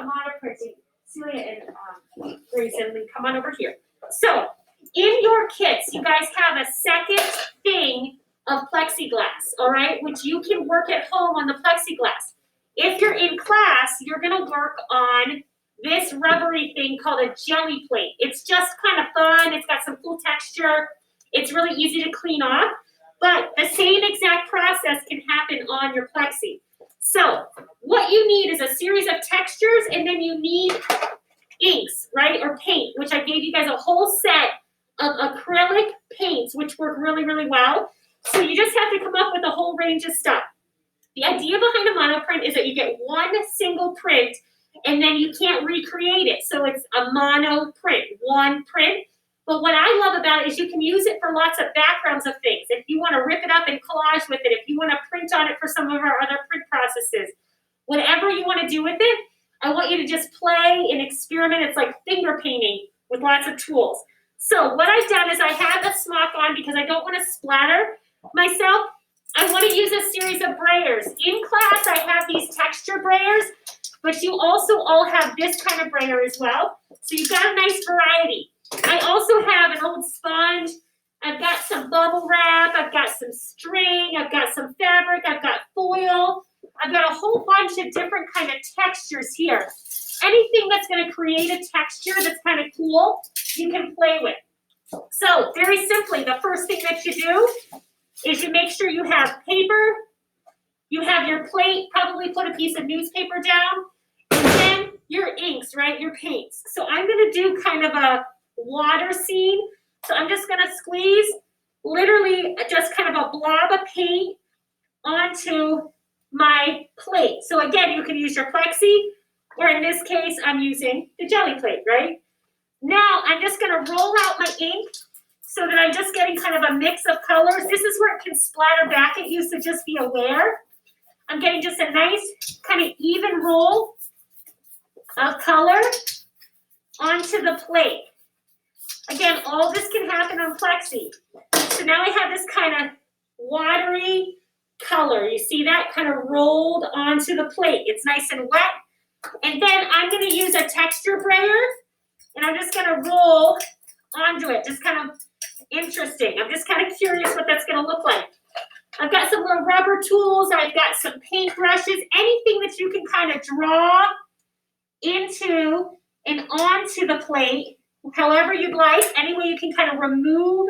Monoprinting. Celia and Grayson, come on over here. So, in your kits, you guys have a second thing of plexiglass, all right, which you can work at home on the plexiglass. If you're in class, you're going to work on this rubbery thing called a jelly plate. It's just kind of fun. It's got some cool texture. It's really easy to clean off, but the same exact process can happen on your plexi. So what you need is a series of textures, and then you need inks, right, or paint, which I gave you guys a whole set of acrylic paints, which work really, really well. So you just have to come up with a whole range of stuff. The idea behind a monoprint is that you get one single print, and then you can't recreate it. So it's a mono print, one print. But what I love about it is you can use it for lots of backgrounds of things. If you want to rip it up and collage with it, if you want to print on it for some of our other print processes, whatever you want to do with it, I want you to just play and experiment. It's like finger painting with lots of tools. So what I've done is I have the smock on because I don't want to splatter myself. I want to use a series of brayers. In class, I have these texture brayers, but you also all have this kind of brayer as well. So you've got a nice variety. I also have an old sponge. I've got some bubble wrap. I've got some string. I've got some fabric. I've got foil. I've got a whole bunch of different kind of textures here. Anything that's going to create a texture that's kind of cool, you can play with. So very simply, the first thing that you do is you make sure you have paper, you have your plate, probably put a piece of newspaper down, and then your inks, right, your paints. So I'm going to do kind of a water scene. So I'm just going to squeeze literally just kind of a blob of paint onto my plate. So again, you can use your plexi, or in this case, I'm using the jelly plate, right? Now I'm just going to roll out my ink so that I'm just getting kind of a mix of colors. This is where it can splatter back at you, so just be aware. I'm getting just a nice kind of even roll of color onto the plate. Again, all this can happen on plexi. So now I have this kind of watery color. You see that kind of rolled onto the plate. It's nice and wet. And then I'm going to use a texture brayer, and I'm just going to roll onto it. Just kind of interesting. I'm just kind of curious what that's going to look like. I've got some little rubber tools. I've got some paint brushes. Anything that you can kind of draw into and onto the plate, however you'd like. Any way you can kind of remove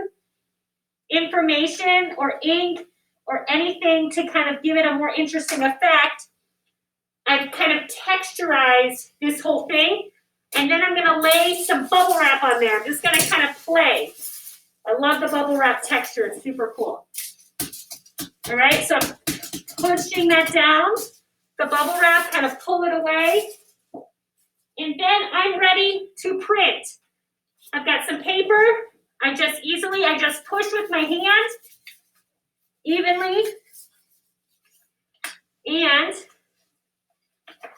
information or ink or anything to kind of give it a more interesting effect. I've kind of texturized this whole thing, and then I'm going to lay some bubble wrap on there. I'm just going to kind of play. I love the bubble wrap texture. It's super cool. All right, so I'm pushing that down, the bubble wrap, kind of pull it away, and then I'm ready to print. I've got some paper. I just push with my hand evenly, and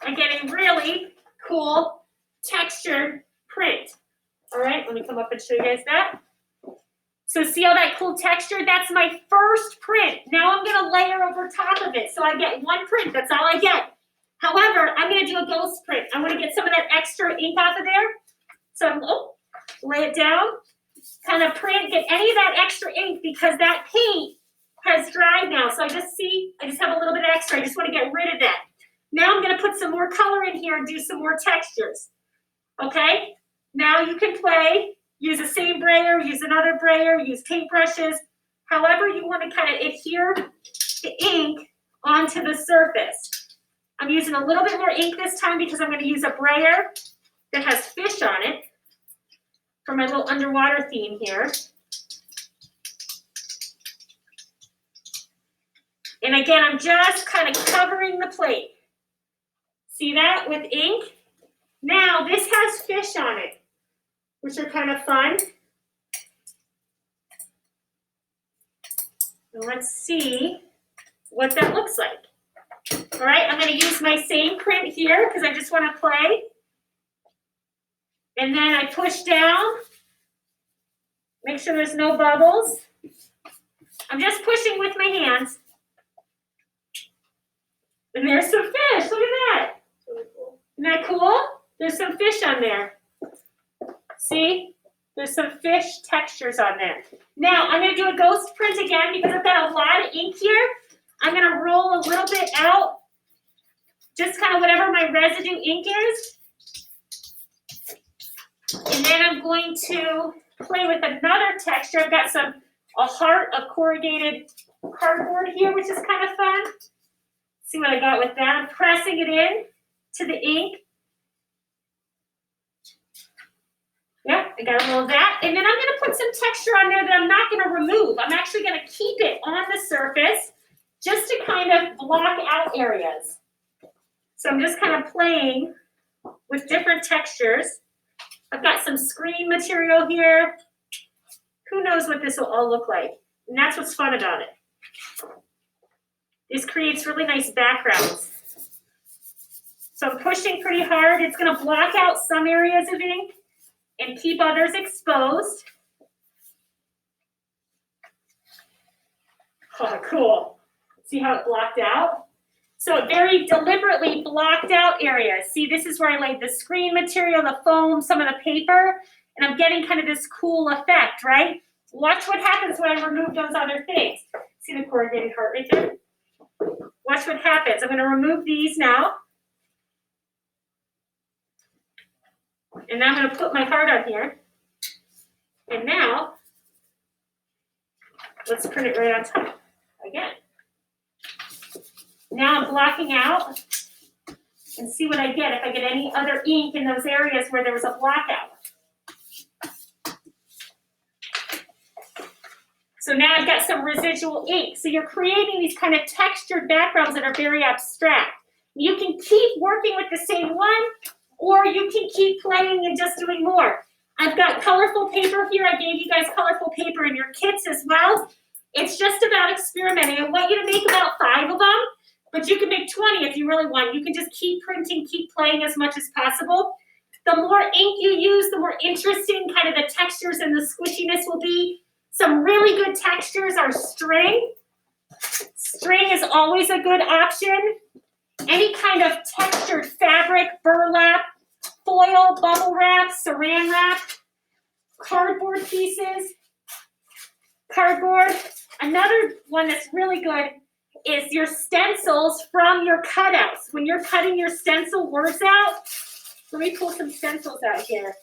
I'm getting really cool textured print. All right, let me come up and show you guys that. So see all that cool texture? That's my first print. Now I'm going to layer over top of it. So I get one print. That's all I get. However, I'm going to do a ghost print. I want to get some of that extra ink off of there. So I'm lay it down, kind of print, get any of that extra ink because that paint has dried now. So I just have a little bit extra. I just want to get rid of that. Now I'm going to put some more color in here and do some more textures. Okay? Now you can play. Use the same brayer, use another brayer, use paintbrushes, however you want to kind of adhere the ink onto the surface. I'm using a little bit more ink this time because I'm going to use a brayer that has fish on it for my little underwater theme here. And again, I'm just kind of covering the plate. See that with ink? Now this has fish on it, which are kind of fun. And let's see what that looks like. All right, I'm going to use my same print here because I just want to play. And then I push down. Make sure there's no bubbles. I'm just pushing with my hands. And there's some fish. Look at that. Isn't that cool? There's some fish on there. See? There's some fish textures on there. Now, I'm going to do a ghost print again because I've got a lot of ink here. I'm going to roll a little bit out, just kind of whatever my residue ink is. And then I'm going to play with another texture. I've got a heart of corrugated cardboard here, which is kind of fun. See what I got with that. I'm pressing it in to the ink. Yep, I got a little of that. And then I'm going to put some texture on there that I'm not going to remove. I'm actually going to keep it on the surface just to kind of block out areas. So I'm just kind of playing with different textures. I've got some screen material here. Who knows what this will all look like? And that's what's fun about it. This creates really nice backgrounds. So I'm pushing pretty hard. It's going to block out some areas of ink and keep others exposed. Oh, cool. See how it blocked out? So it very deliberately blocked out areas. See, this is where I laid the screen material, the foam, some of the paper, and I'm getting kind of this cool effect, right? Watch what happens when I remove those other things. See the corrugated heart right there? Watch what happens. I'm going to remove these now. And now I'm going to put my heart on here. And now, let's print it right on top again. Now I'm blocking out and see what I get if I get any other ink in those areas where there was a blockout. So now I've got some residual ink. So you're creating these kind of textured backgrounds that are very abstract. You can keep working with the same one, or you can keep playing and just doing more. I've got colorful paper here. I gave you guys colorful paper in your kits as well. It's just about experimenting. I want you to make about 5 of them, but you can make 20 if you really want. You can just keep printing, keep playing as much as possible. The more ink you use, the more interesting kind of the textures and the squishiness will be. Some really good textures are string. String is always a good option. Any kind of textured fabric, burlap, foil, bubble wrap, saran wrap, cardboard pieces, cardboard. Another one that's really good is your stencils from your cutouts. When you're cutting your stencil words out, let me pull some stencils out here.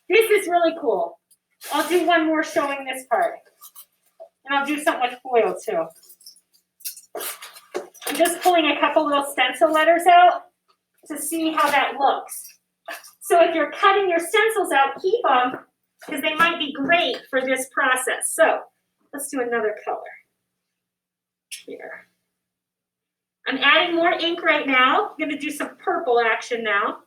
This is really cool. I'll do one more showing this part. And I'll do something with foil too. I'm just pulling a couple little stencil letters out to see how that looks. So if you're cutting your stencils out, keep them because they might be great for this process. So let's do another color here. I'm adding more ink right now. I'm going to do some purple action now.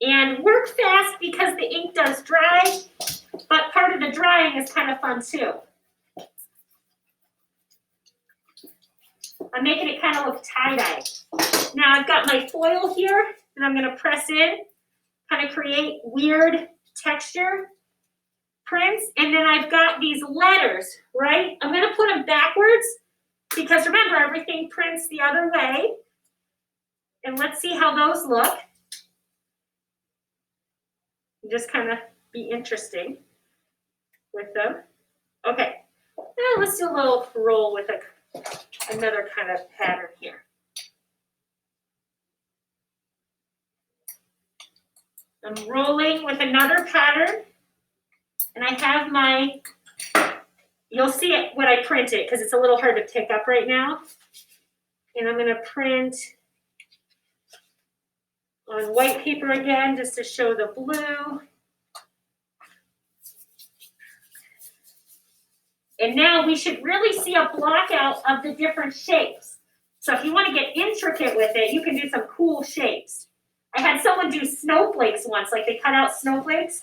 And work fast because the ink does dry, but part of the drying is kind of fun too. I'm making it kind of look tie-dye. Now I've got my foil here, and I'm going to press in, kind of create weird texture prints. And then I've got these letters, right? I'm going to put them backwards because remember, everything prints the other way. And let's see how those look. Just kind of be interesting with them. Okay, now let's do a little roll with another kind of pattern here. I'm rolling with another pattern, and I have my, you'll see it when I print it because it's a little hard to pick up right now. And I'm going to print on white paper again, just to show the blue. And now we should really see a block out of the different shapes. So if you want to get intricate with it, you can do some cool shapes. I had someone do snowflakes once, like they cut out snowflakes.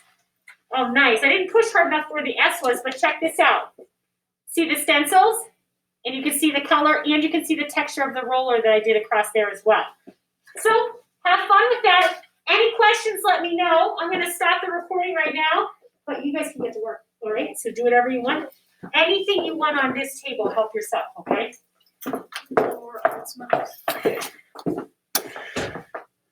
Oh, nice. I didn't push hard enough where the S was, but check this out. See the stencils? And you can see the color, and you can see the texture of the roller that I did across there as well. So have fun with that. Any questions, let me know. I'm going to stop the recording right now, but you guys can get to work, all right? So do whatever you want. Anything you want on this table, help yourself, okay?